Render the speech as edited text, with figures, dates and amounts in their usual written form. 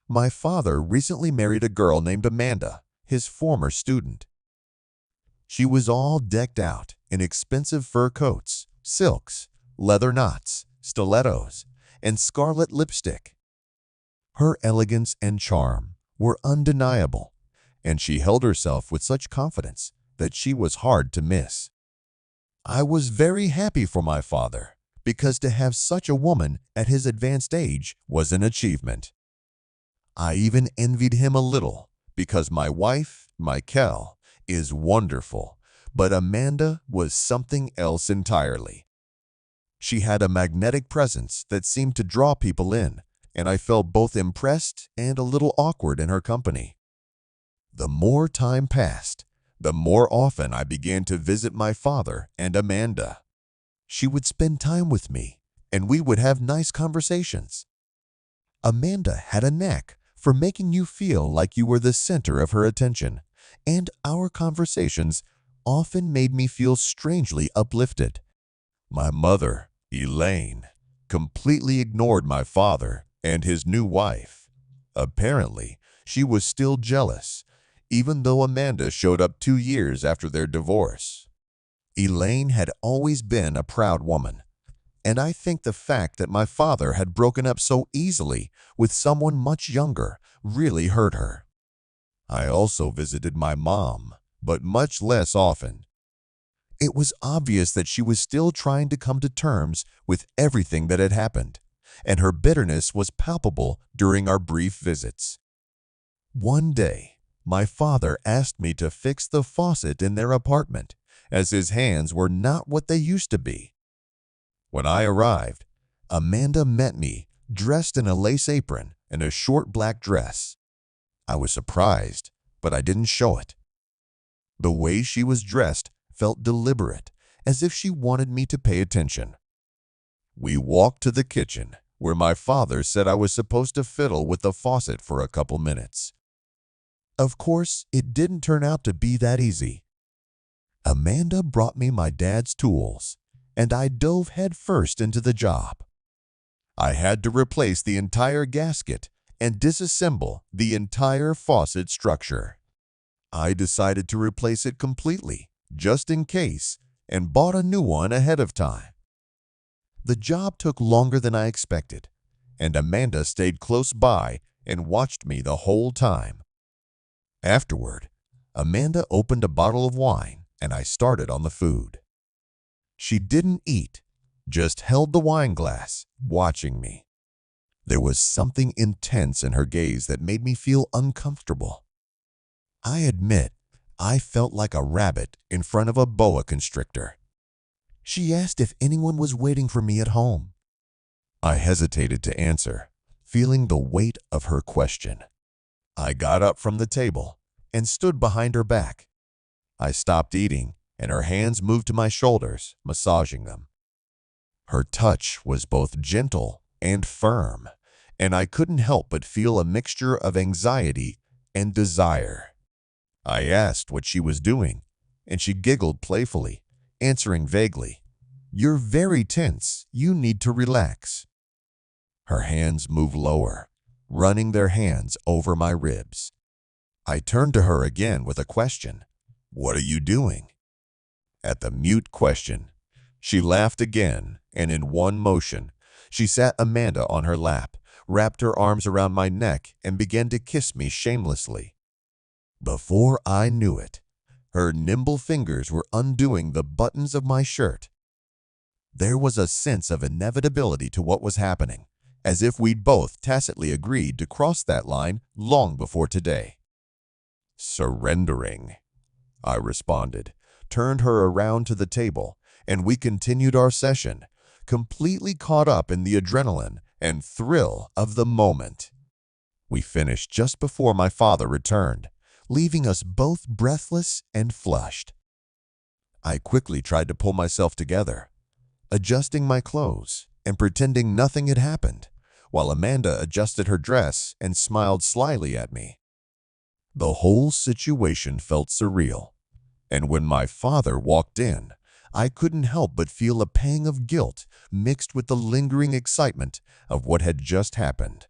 My father recently married a girl named Amanda, his former student. She was all decked out in expensive fur coats, silks, leather knots, stilettos, and scarlet lipstick. Her elegance and charm were undeniable, and she held herself with such confidence that she was hard to miss. I was very happy for my father, because to have such a woman at his advanced age was an achievement. I even envied him a little, because my wife, Michael, is wonderful, but Amanda was something else entirely. She had a magnetic presence that seemed to draw people in, and I felt both impressed and a little awkward in her company. The more time passed, the more often I began to visit my father and Amanda. She would spend time with me, and we would have nice conversations. Amanda had a knack for making you feel like you were the center of her attention, and our conversations often made me feel strangely uplifted. My mother, Elaine, completely ignored my father and his new wife. Apparently, she was still jealous, even though Amanda showed up 2 years after their divorce. Elaine had always been a proud woman, and I think the fact that my father had broken up so easily with someone much younger really hurt her. I also visited my mom, but much less often. It was obvious that she was still trying to come to terms with everything that had happened, and her bitterness was palpable during our brief visits. One day, my father asked me to fix the faucet in their apartment, as his hands were not what they used to be. When I arrived, Amanda met me dressed in a lace apron and a short black dress. I was surprised, but I didn't show it. The way she was dressed felt deliberate, as if she wanted me to pay attention. We walked to the kitchen, where my father said I was supposed to fiddle with the faucet for a couple minutes. Of course, it didn't turn out to be that easy. Amanda brought me my dad's tools, and I dove headfirst into the job. I had to replace the entire gasket and disassemble the entire faucet structure. I decided to replace it completely, just in case, and bought a new one ahead of time. The job took longer than I expected, and Amanda stayed close by and watched me the whole time. Afterward, Amanda opened a bottle of wine, and I started on the food. She didn't eat, just held the wine glass, watching me. There was something intense in her gaze that made me feel uncomfortable. I admit, I felt like a rabbit in front of a boa constrictor. She asked if anyone was waiting for me at home. I hesitated to answer, feeling the weight of her question. I got up from the table and stood behind her back. I stopped eating, and her hands moved to my shoulders, massaging them. Her touch was both gentle and firm, and I couldn't help but feel a mixture of anxiety and desire. I asked what she was doing, and she giggled playfully, answering vaguely, "You're very tense. You need to relax." Her hands moved lower, running their hands over my ribs. I turned to her again with a question. "What are you doing?" At the mute question, she laughed again, and in one motion, she sat Amanda on her lap, wrapped her arms around my neck, and began to kiss me shamelessly. Before I knew it, her nimble fingers were undoing the buttons of my shirt. There was a sense of inevitability to what was happening, as if we'd both tacitly agreed to cross that line long before today. "Surrendering," I responded, turned her around to the table, and we continued our session, completely caught up in the adrenaline and thrill of the moment. We finished just before my father returned, leaving us both breathless and flushed. I quickly tried to pull myself together, adjusting my clothes and pretending nothing had happened, while Amanda adjusted her dress and smiled slyly at me. The whole situation felt surreal, and when my father walked in, I couldn't help but feel a pang of guilt mixed with the lingering excitement of what had just happened.